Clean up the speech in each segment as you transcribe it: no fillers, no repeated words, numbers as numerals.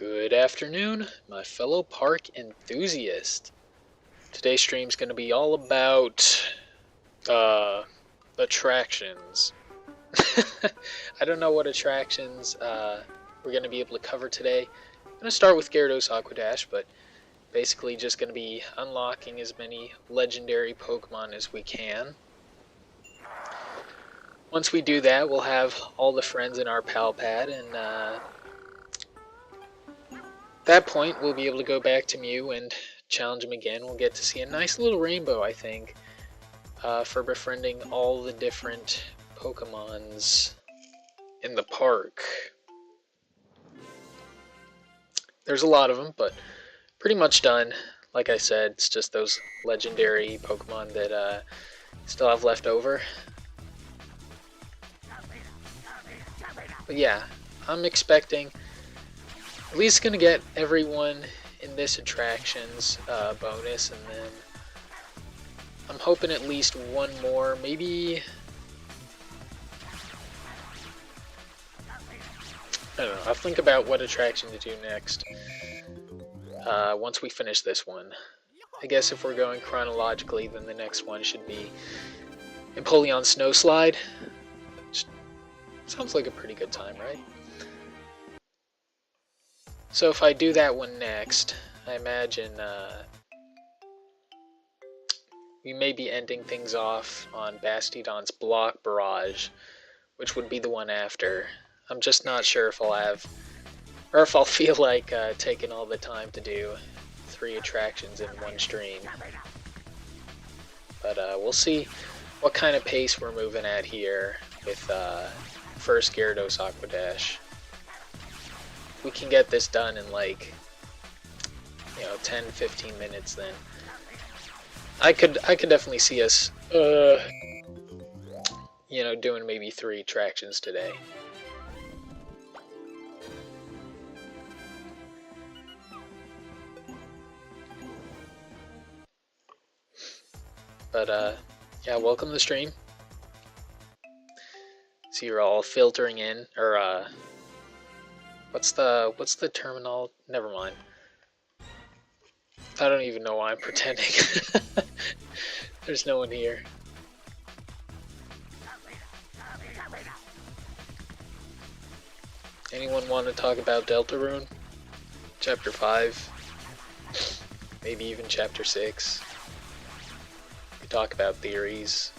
Good afternoon, my fellow park enthusiast. Today's stream's going to be all about attractions. I don't know what attractions we're going to be able to cover today. I'm going to start with Gyarados Aquadash, but basically just going to be unlocking as many legendary Pokemon as we can. Once we do that, we'll have all the friends in our pal pad, and at that point we'll be able to go back to Mew and challenge him again. We'll get to see a nice little rainbow, I think, for befriending all the different Pokemons in the park. There's a lot of them, but pretty much done. Like I said, it's just those legendary Pokemon that still have left over. But yeah, I'm expecting at least going to get everyone in this attractions bonus, and then I'm hoping at least one more, maybe. I don't know, I'll think about what attraction to do next once we finish this one. I guess if we're going chronologically, then the next one should be Empoleon Snowslide. Sounds like a pretty good time, right? So if I do that one next, I imagine we may be ending things off on Bastiodon's Block Barrage, which would be the one after. I'm just not sure if I'll have, or if I'll feel like taking all the time to do 3 attractions in one stream. But we'll see what kind of pace we're moving at here with first Gyarados Aquadash. We can get this done in like 10-15 minutes, then I could definitely see us doing maybe 3 attractions today. But yeah, welcome to the stream. So you're all filtering in, or what's the terminal? Never mind. I don't even know why I'm pretending. There's no one here. Anyone want to talk about Deltarune? Chapter 5? Maybe even Chapter 6? We could talk about theories.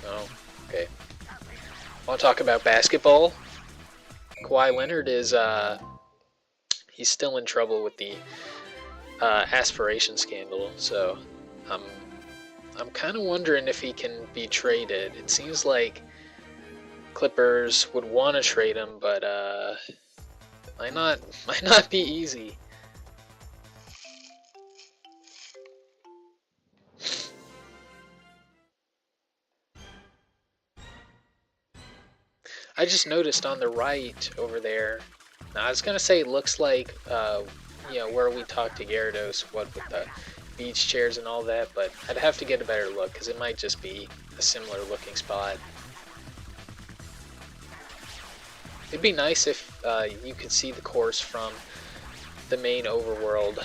No? Okay. Want to talk about basketball? Kawhi Leonard is, he's still in trouble with the aspiration scandal, so I'm kind of wondering if he can be traded. It seems like Clippers would want to trade him, but might not be easy. I just noticed on the right over there. Now, I was gonna say it looks like where we talked to Gyarados, what with the beach chairs and all that, but I'd have to get a better look because it might just be a similar looking spot. It'd be nice if you could see the course from the main overworld.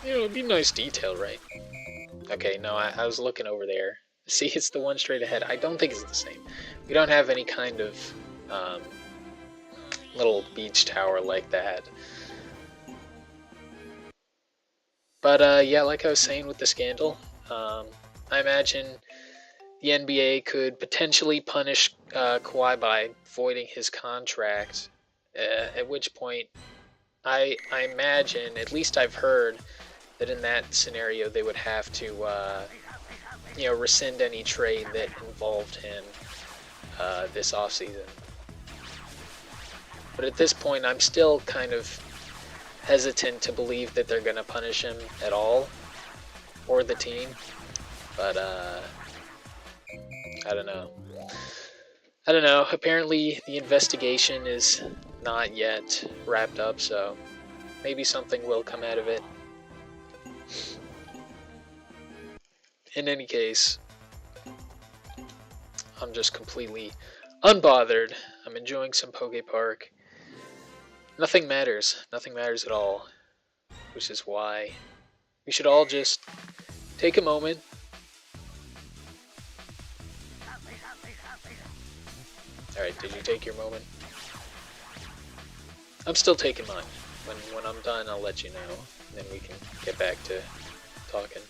It'd be nice detail, right? Okay, no, I was looking over there. See, it's the one straight ahead. I don't think it's the same. We don't have any kind of little beach tower like that. But yeah, like I was saying with the scandal, I imagine the NBA could potentially punish Kawhi by voiding his contract, at which point I imagine, at least I've heard, that in that scenario they would have to rescind any trade that involved him this offseason. But at this point, I'm still kind of hesitant to believe that they're going to punish him at all, or the team. But I don't know. Apparently, the investigation is not yet wrapped up, so maybe something will come out of it. In any case, I'm just completely unbothered. I'm enjoying some Poke Park. Nothing matters. Nothing matters at all. Which is why we should all just take a moment. Alright, did you take your moment? I'm still taking mine. When I'm done, I'll let you know. And then we can get back to talking.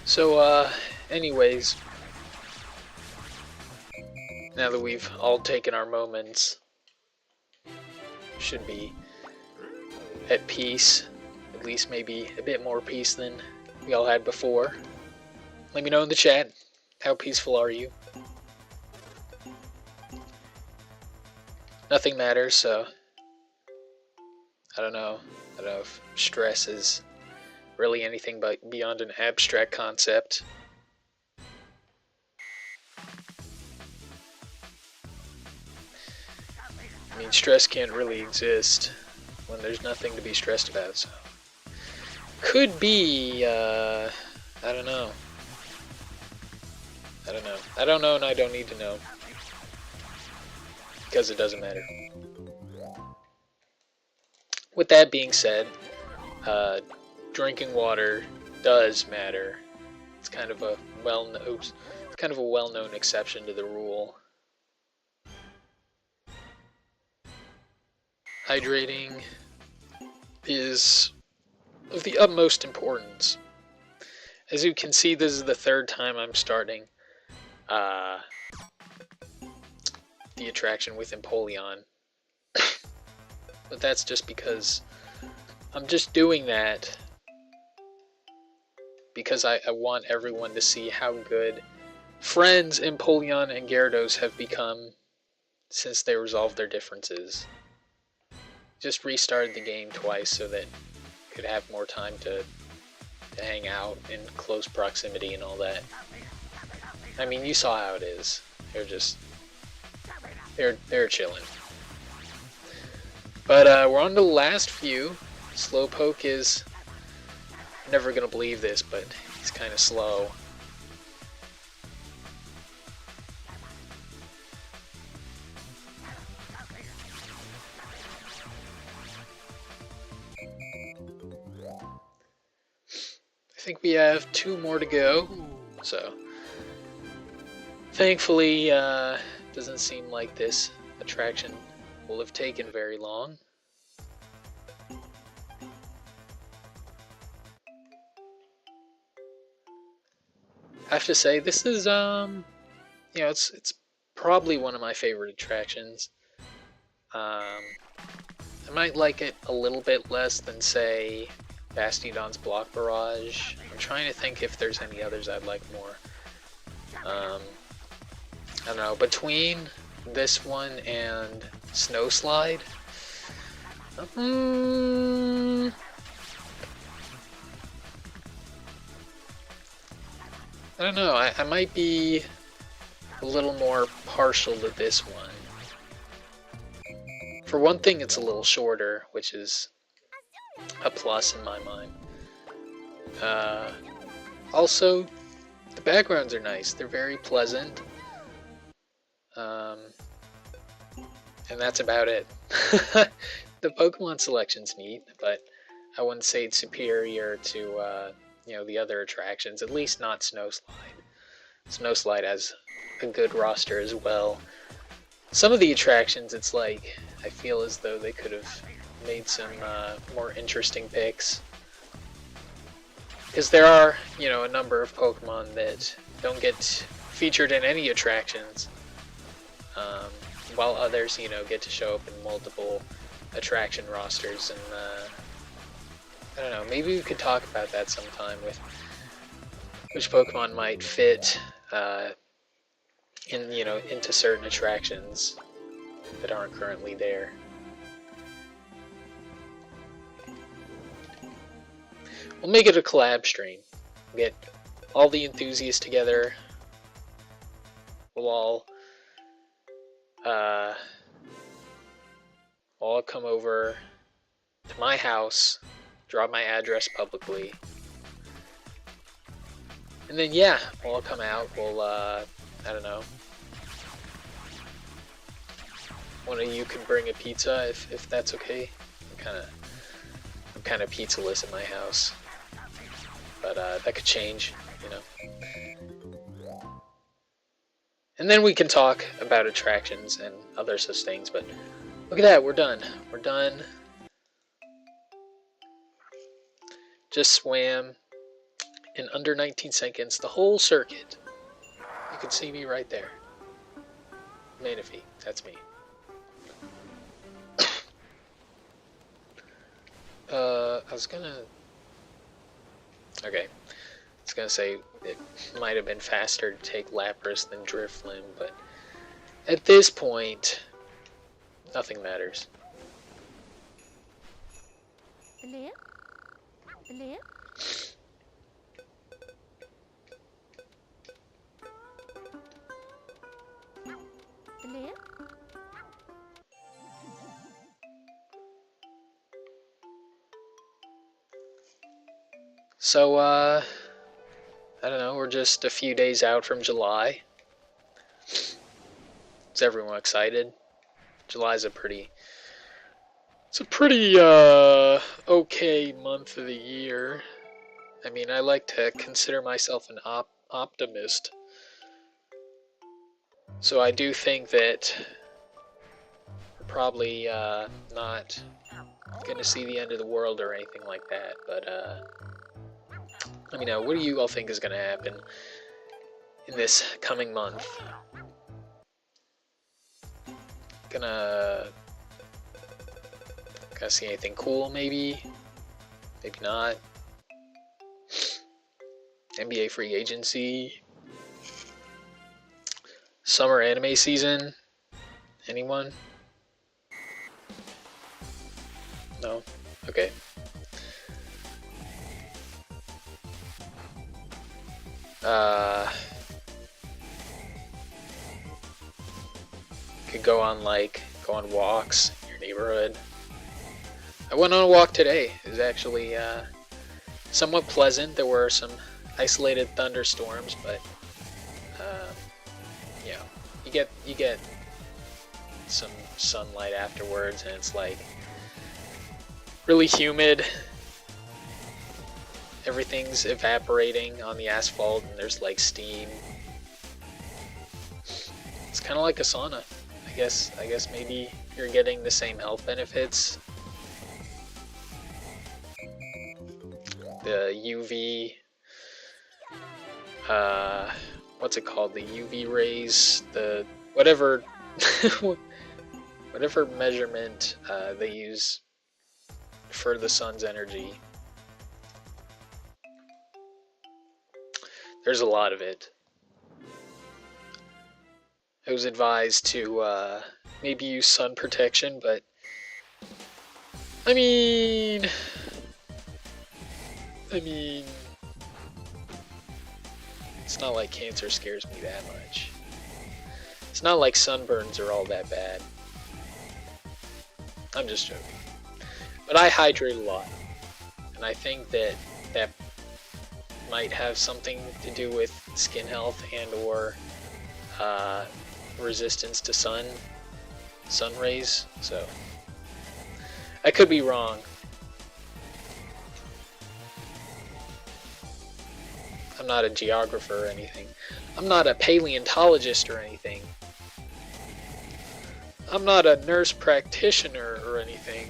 So, anyways, now that we've all taken our moments, should be at peace, at least maybe a bit more peace than we all had before. Let me know in the chat, how peaceful are you? Nothing matters, so I don't know if stress is really anything but beyond an abstract concept. I mean, stress can't really exist when there's nothing to be stressed about, so. Could be, I don't know. I don't know and I don't need to know. Because it doesn't matter. With that being said, drinking water does matter. It's kind of a well-known exception to the rule. Hydrating is of the utmost importance. As you can see, this is the third time I'm starting the attraction with Empoleon. But that's just because I'm just doing that because I want everyone to see how good friends Empoleon and Gyarados have become since they resolved their differences. Just restarted the game twice so that I could have more time to hang out in close proximity and all that. I mean, you saw how it is. They're chilling. But we're on to the last few. Slowpoke is, I'm never gonna believe this, but he's kind of slow. I think we have 2 more to go, so Thankfully, doesn't seem like this attraction will have taken very long. I have to say, this is it's probably one of my favorite attractions. I might like it a little bit less than, say, Bastiodon's Block Barrage. I'm trying to think if there's any others I'd like more. I don't know, between this one and Snow Slide, I don't know, I might be a little more partial to this one. For one thing, it's a little shorter, which is a plus in my mind. Also, the backgrounds are nice. They're very pleasant. And that's about it. The Pokemon selection's neat, but I wouldn't say it's superior to the other attractions, at least not Snow Slide. Snow Slide has a good roster as well. Some of the attractions, it's like, I feel as though they could have made some more interesting picks. Because there are, a number of Pokemon that don't get featured in any attractions, while others, get to show up in multiple attraction rosters. And I don't know, maybe we could talk about that sometime with which Pokemon might fit into certain attractions that aren't currently there. We'll make it a collab stream. Get all the enthusiasts together. We'll all come over to my house, drop my address publicly, and then we'll all come out. We'll I don't know. One of you could bring a pizza if that's okay. I'm kind of pizzaless in my house, but that could change, And then we can talk about attractions and other such things. But look at that, we're done. We're done. Just swam in under 19 seconds the whole circuit. You can see me right there. Manaphy, that's me. I was gonna say it might have been faster to take Lapras than Drifloon, but at this point, nothing matters. So, I don't know, we're just a few days out from July. Is everyone excited? July's a pretty okay month of the year. I mean, I like to consider myself an optimist. So I do think that we're probably not going to see the end of the world or anything like that, but let me know, what do you all think is going to happen in this coming month? Gonna see anything cool, maybe? Maybe not. NBA free agency. Summer anime season. Anyone? No? Okay. Could go on walks in your neighborhood. I went on a walk today. It was actually somewhat pleasant. There were some isolated thunderstorms, but you get some sunlight afterwards, and it's like really humid. Everything's evaporating on the asphalt, and there's like steam. It's kind of like a sauna. I guess maybe you're getting the same health benefits. The UV, what's it called? The UV rays, the whatever, whatever measurement they use for the sun's energy. There's a lot of it. I was advised to maybe use sun protection, but I mean, it's not like cancer scares me that much. It's not like sunburns are all that bad. I'm just joking. But I hydrate a lot, and I think that might have something to do with skin health and or resistance to sun rays. So I could be wrong. I'm not a geographer or anything. I'm not a paleontologist or anything. I'm not a nurse practitioner or anything.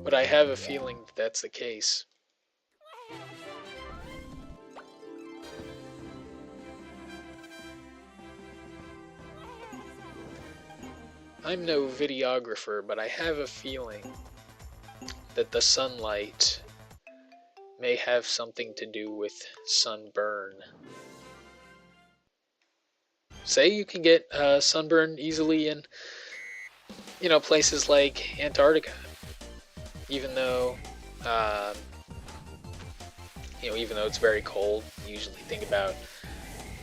But I have a feeling that that's the case. I'm no videographer, but I have a feeling that the sunlight may have something to do with sunburn. Say you can get sunburn easily in, places like Antarctica, even though, even though it's very cold. You usually think about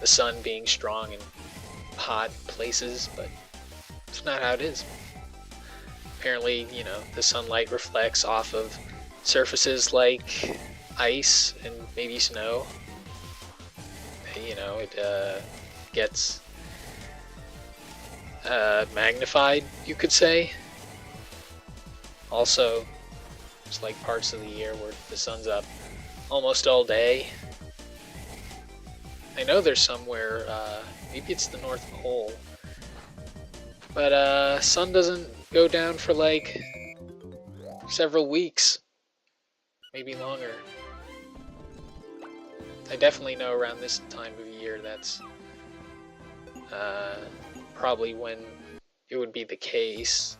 the sun being strong in hot places, but it's not how it is. Apparently, the sunlight reflects off of surfaces like ice and maybe snow. It gets magnified, you could say. Also, it's like parts of the year where the sun's up almost all day. I know there's somewhere, maybe it's the North Pole, but sun doesn't go down for like several weeks, maybe longer. I definitely know around this time of year that's probably when it would be the case.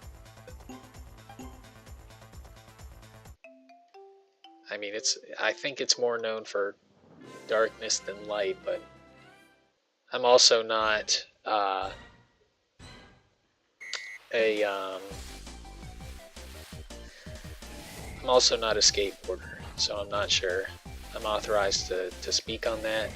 I think it's more known for darkness than light, but I'm also not I'm also not a skateboarder, so I'm not sure I'm authorized to speak on that.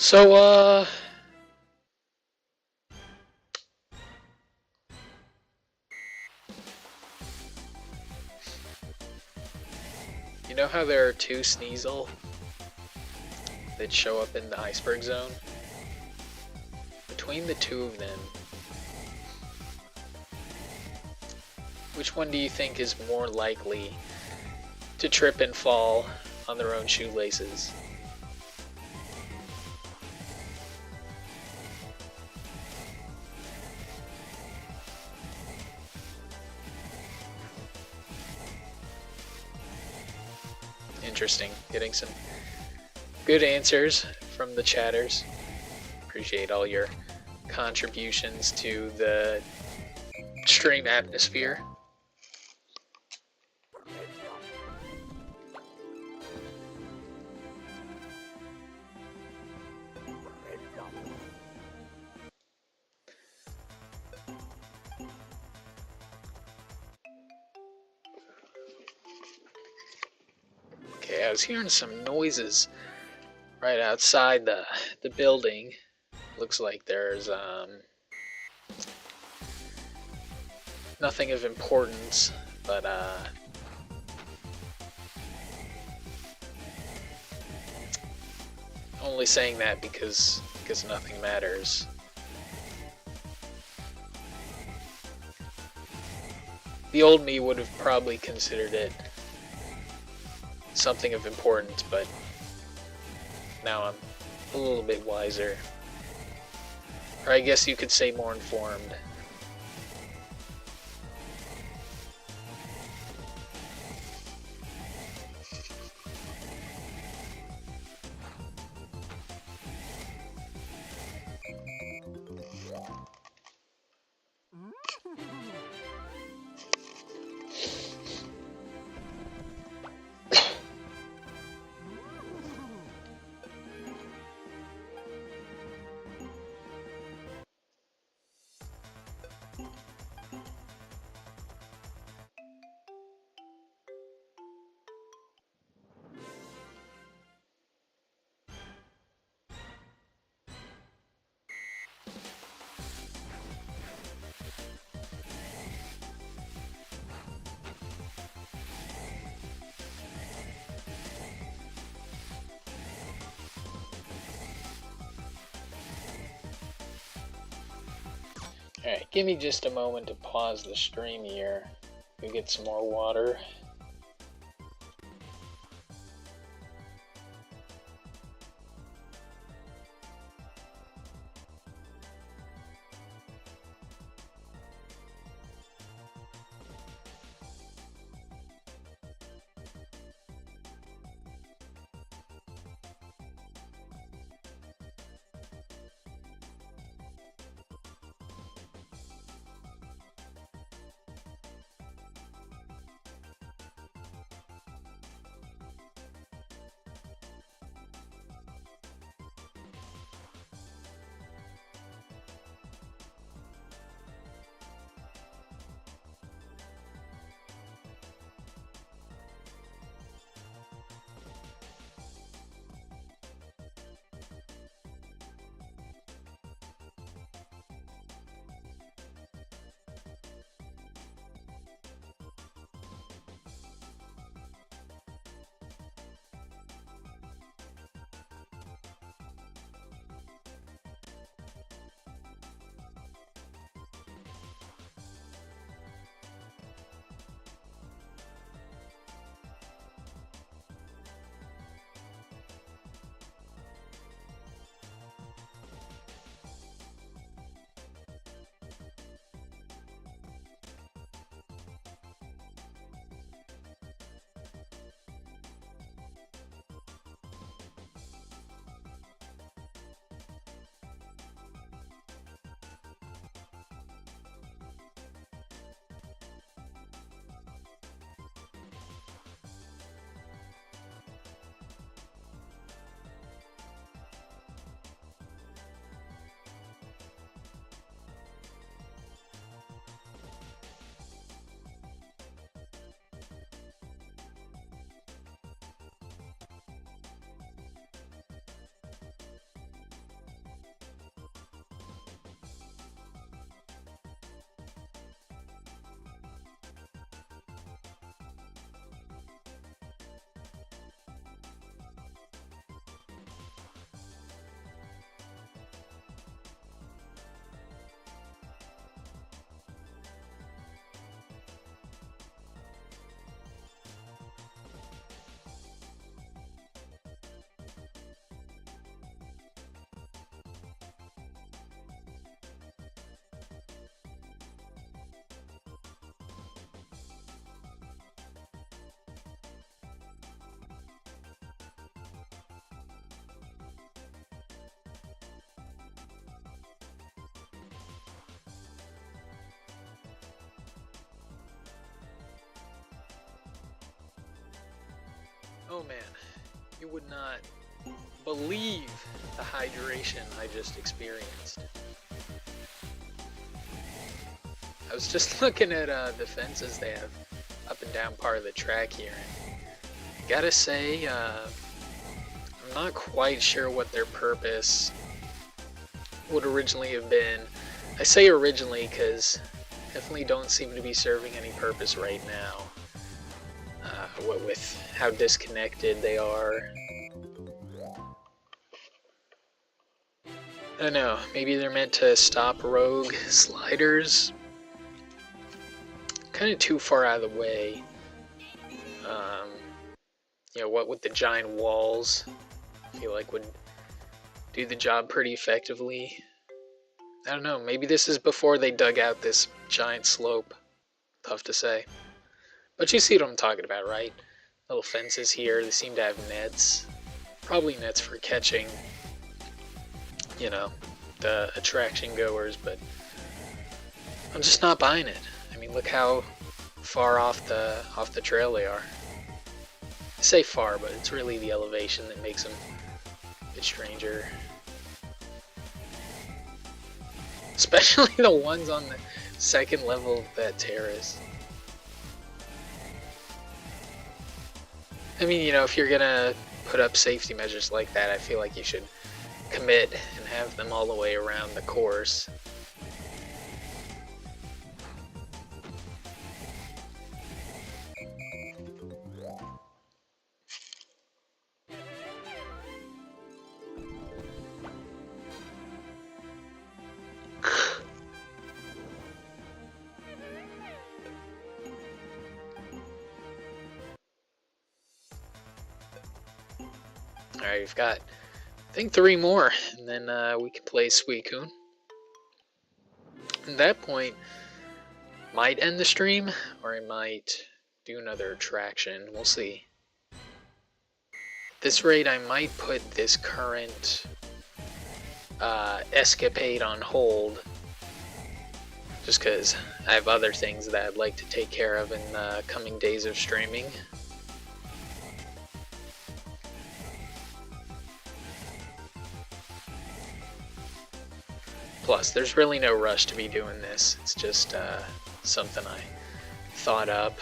So, you know how there are two Sneasel that show up in the iceberg zone? Between the two of them, which one do you think is more likely to trip and fall on their own shoelaces? Interesting. Getting some good answers from the chatters. Appreciate all your contributions to the stream atmosphere. Okay, I was hearing some noises right outside the building. Looks like there's nothing of importance, but only saying that because nothing matters. The old me would have probably considered it something of importance, but now I'm a little bit wiser. Or I guess you could say more informed. Alright, give me just a moment to pause the stream here. Go get some more water. Oh man, you would not believe the hydration I just experienced. I was just looking at the fences they have up and down part of the track here, and gotta say, I'm not quite sure what their purpose would originally have been. I say originally because definitely don't seem to be serving any purpose right now, with how disconnected they are. I don't know, maybe they're meant to stop rogue sliders. Kind of too far out of the way. You know, what with the giant walls, I feel like would do the job pretty effectively. I don't know, maybe this is before they dug out this giant slope. Tough to say. But you see what I'm talking about, right? Little fences here, they seem to have nets. Probably nets for catching, you know, the attraction goers, but I'm just not buying it. I mean, look how far off the trail they are. I say far, but it's really the elevation that makes them a bit stranger. Especially the ones on the second level of that terrace. I mean, you know, if you're gonna put up safety measures like that, I feel like you should commit and have them all the way around the course. Alright, we've got, I think, 3 more, and then we can play Suicune. At that point, might end the stream, or I might do another attraction. We'll see. At this rate, I might put this current escapade on hold, just because I have other things that I'd like to take care of in the coming days of streaming. Plus, there's really no rush to be doing this. It's just something I thought up.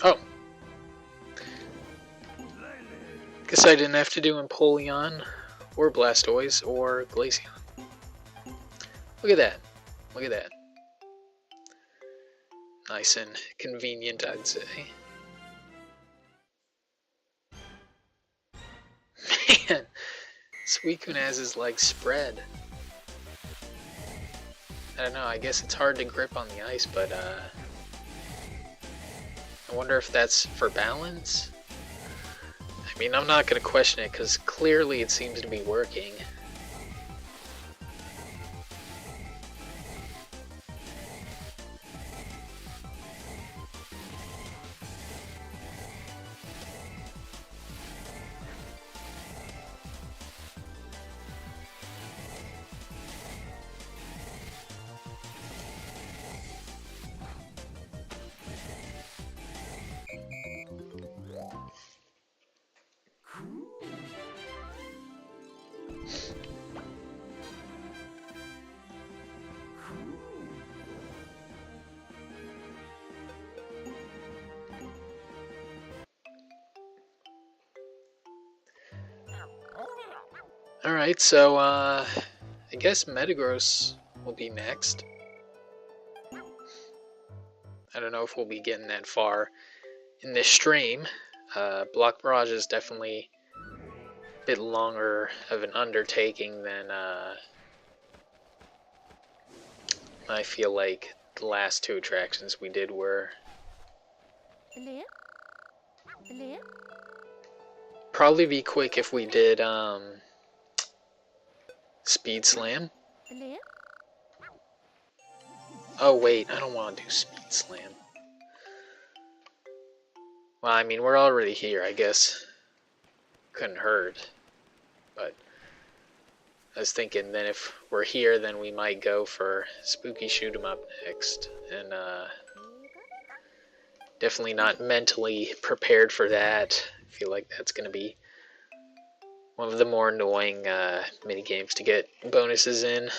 Oh. Guess I didn't have to do Empoleon, or Blastoise, or Glaceon. Look at that. Look at that. Nice and convenient, I'd say. Man, Suicune has his legs spread. I don't know, I guess it's hard to grip on the ice, but I wonder if that's for balance? I mean, I'm not going to question it, because clearly it seems to be working. Alright, so I guess Metagross will be next. I don't know if we'll be getting that far in this stream. Block Barrage is definitely a bit longer of an undertaking than I feel like the last 2 attractions we did were. Probably be quick if we did Speed Slam? Oh wait, I don't want to do Speed Slam. Well, I mean, we're already here, I guess. Couldn't hurt. But I was thinking then if we're here, then we might go for Spooky Shoot 'em Up next. And definitely not mentally prepared for that. I feel like that's going to be one of the more annoying mini games to get bonuses in.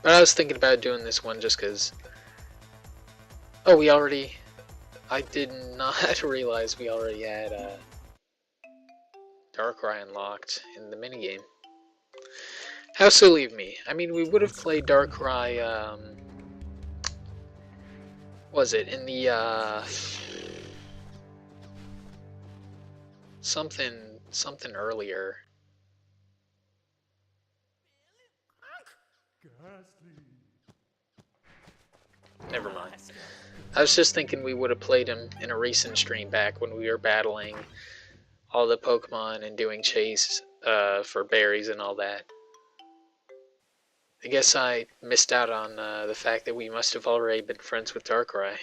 But I was thinking about doing this one just because... Oh, we already... I did not realize we already had Darkrai unlocked in the minigame. How silly of me. I mean, we would have played Darkrai, was it in the, something earlier. Never mind. I was just thinking we would have played him in a recent stream back when we were battling all the Pokemon and doing chase for berries and all that. I guess I missed out on the fact that we must have already been friends with Darkrai.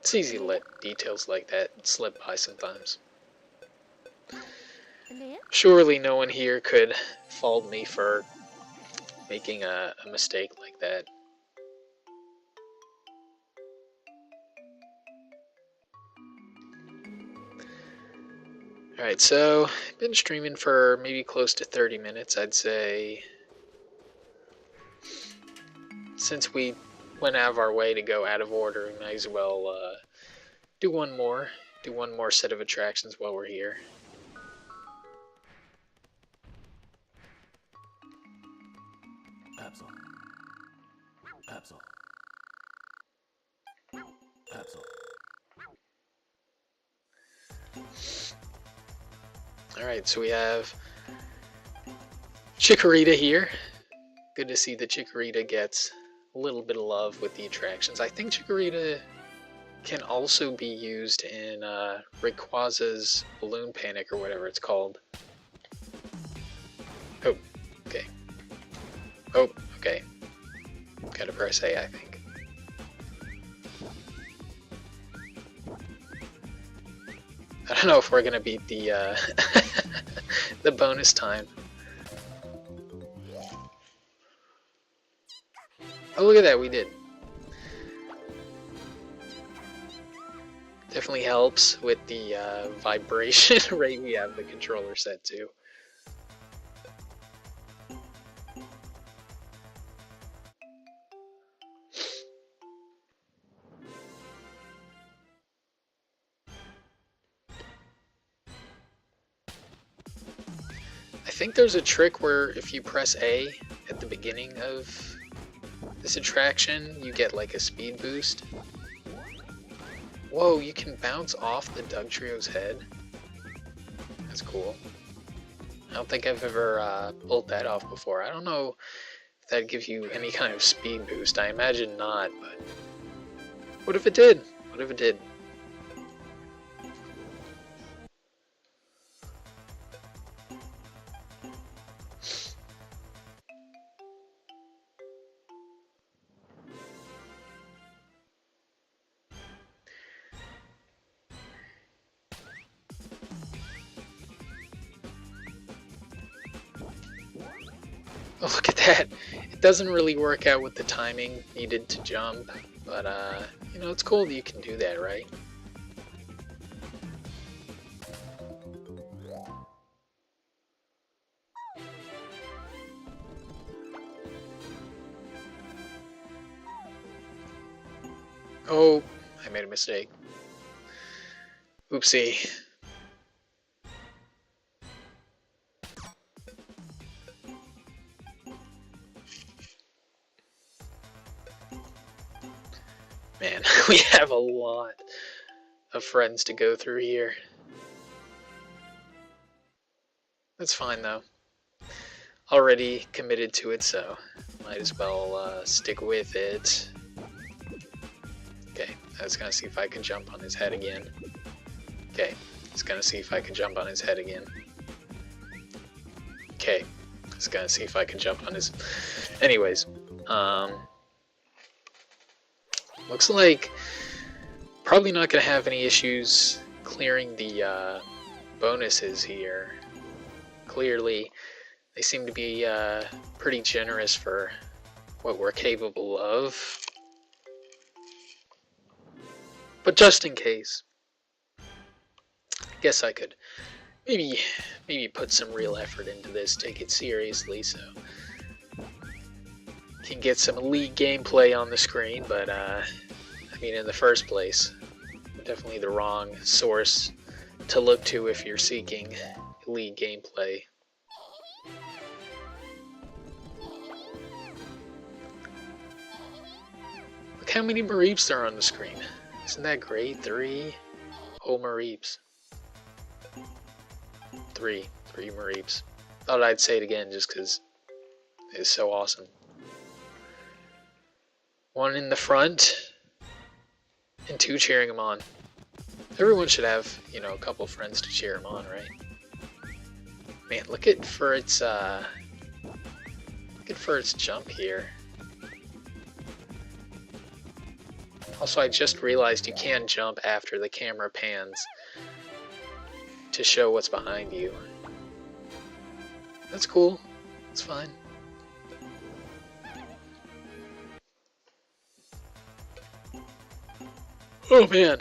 It's easy to let details like that slip by sometimes. Surely no one here could fault me for making a mistake like that. Alright, so I've been streaming for maybe close to 30 minutes, I'd say. Since we went out of our way to go out of order, we might as well do one more set of attractions while we're here. Absol. Alright, so we have Chikorita here. Good to see that Chikorita gets a little bit of love with the attractions. I think Chikorita can also be used in Rayquaza's Balloon Panic or whatever it's called. Oh, okay. Oh, okay. Gotta press A, I think. I don't know if we're gonna beat the the bonus time. Oh, look at that, we did. Definitely helps with the vibration rate we have the controller set to. I think there's a trick where if you press A at the beginning of this attraction, you get like a speed boost. Whoa, you can bounce off the Dugtrio's head? That's cool. I don't think I've ever pulled that off before. I don't know if that gives you any kind of speed boost. I imagine not, but what if it did? What if it did? Oh, look at that. It doesn't really work out with the timing needed to jump, but, you know, it's cool that you can do that, right? Oh, I made a mistake. Oopsie. Man, we have a lot of friends to go through here. That's fine though. already committed to it, so might as well stick with it. Okay, I was gonna see if I could jump on his head again. Okay, I was gonna see if I could jump on his head again. Okay, I was gonna see if I could jump on his... Anyways, looks like probably not gonna have any issues clearing the bonuses here. Clearly, they seem to be pretty generous for what we're capable of. But just in case, I guess I could maybe put some real effort into this, take it seriously, so can get some elite gameplay on the screen. But I mean, in the first place, definitely the wrong source to look to if you're seeking elite gameplay. Look how many Mareeps there are on the screen. Isn't that great? 3 whole Mareeps. 3 Mareeps. Thought I'd say it again just because it's so awesome. 1 in the front, and 2 cheering him on. Everyone should have, you know, a couple friends to cheer him on, right? Man, look at Furret's jump here. Also, I just realized you can jump after the camera pans to show what's behind you. That's cool. It's fine. Oh man.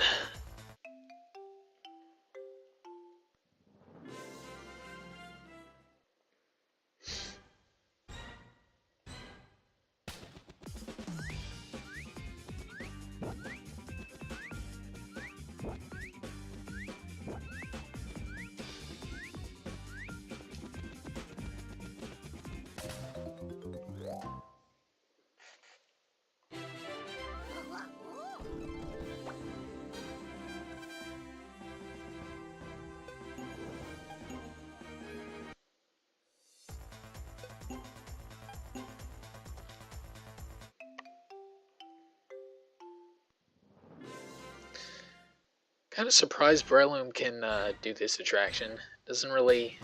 Kind of surprised Breloom can do this attraction. Doesn't really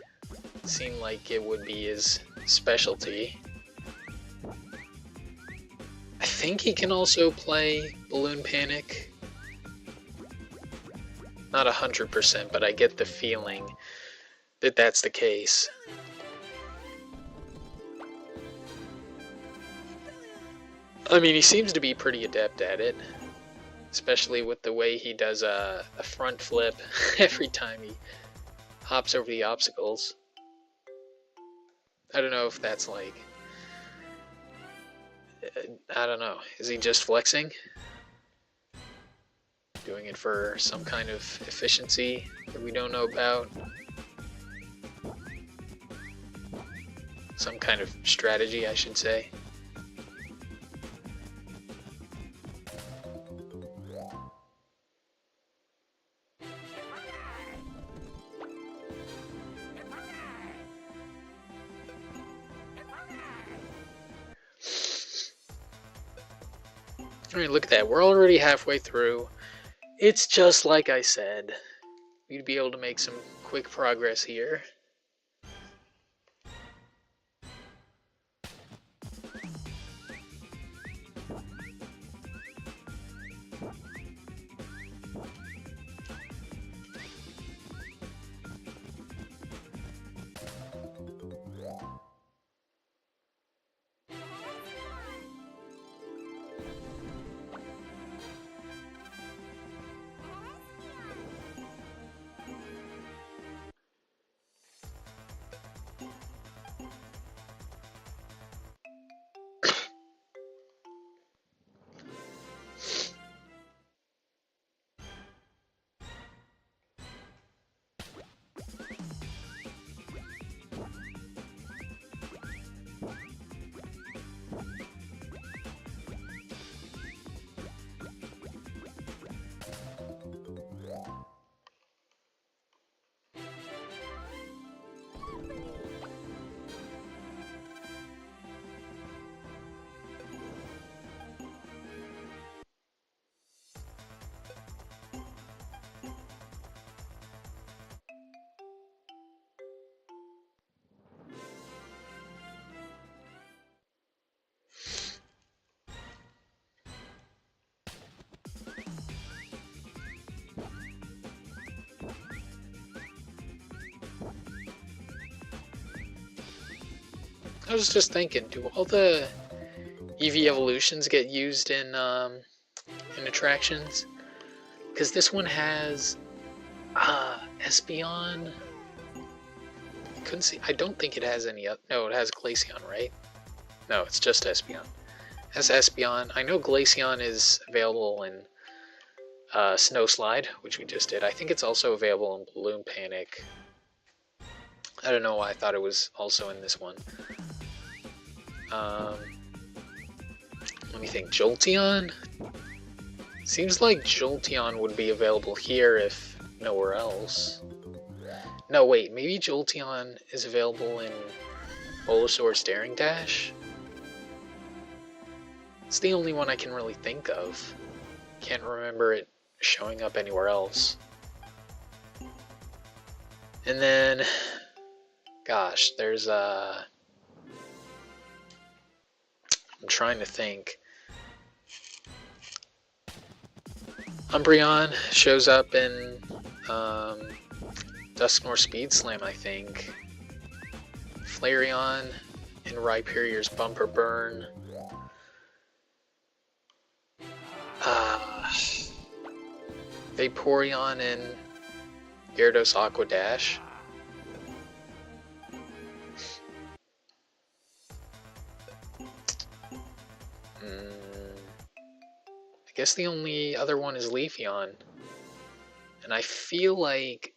seem like it would be his specialty. I think he can also play Balloon Panic. Not 100%, but I get the feeling that that's the case. I mean, he seems to be pretty adept at it. Especially with the way he does a front flip every time he hops over the obstacles. I don't know if that's like... I don't know. Is he just flexing? Doing it for some kind of efficiency that we don't know about? Some kind of strategy, I should say. Alright, look at that. We're already halfway through. It's just like I said. We'd be able to make some quick progress here. I was just thinking, do all the Eevee evolutions get used in attractions? Because this one has Espeon. Couldn't see. I don't think it has any. No, it has Glaceon, right? No, it's just Espeon. It has Espeon. I know Glaceon is available in Snow Slide, which we just did. I think it's also available in Balloon Panic. I don't know why I thought it was also in this one. Let me think. Jolteon? Seems like Jolteon would be available here if nowhere else. No, wait. Maybe Jolteon is available in Bulbasaur's Daring Dash? It's the only one I can really think of. Can't remember it showing up anywhere else. And then, gosh, there's I'm trying to think. Umbreon shows up in Dusknoir Speed Slam, I think. Flareon in Rhyperior's Bumper Burn. Vaporeon in Gyarados Aqua Dash. I guess the only other one is Leafeon. And I feel like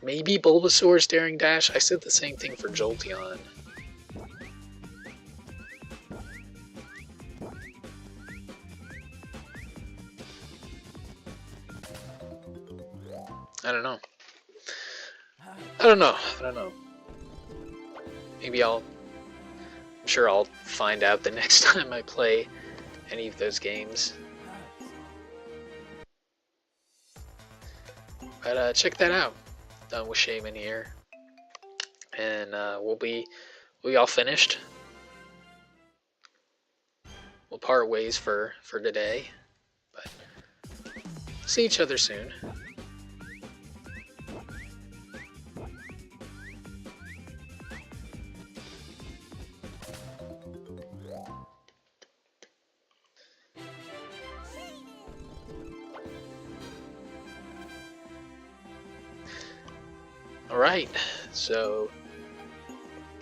maybe Bulbasaur's Daring Dash. I said the same thing for Jolteon. I don't know. Maybe I'm sure I'll find out the next time I play any of those games. But check that out. Done with Shaman here. And we'll be all finished. We'll part ways for today. But see each other soon. Alright, so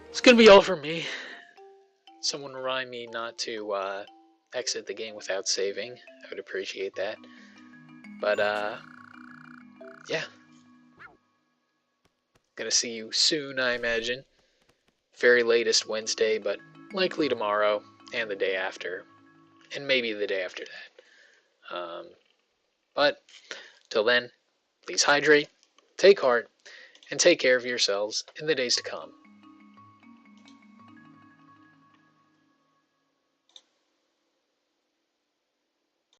it's gonna be all for me. Someone remind me not to exit the game without saving. I would appreciate that. But yeah. Gonna see you soon, I imagine. Very latest Wednesday, but likely tomorrow and the day after. And maybe the day after that. But till then, please hydrate, take heart, and take care of yourselves in the days to come.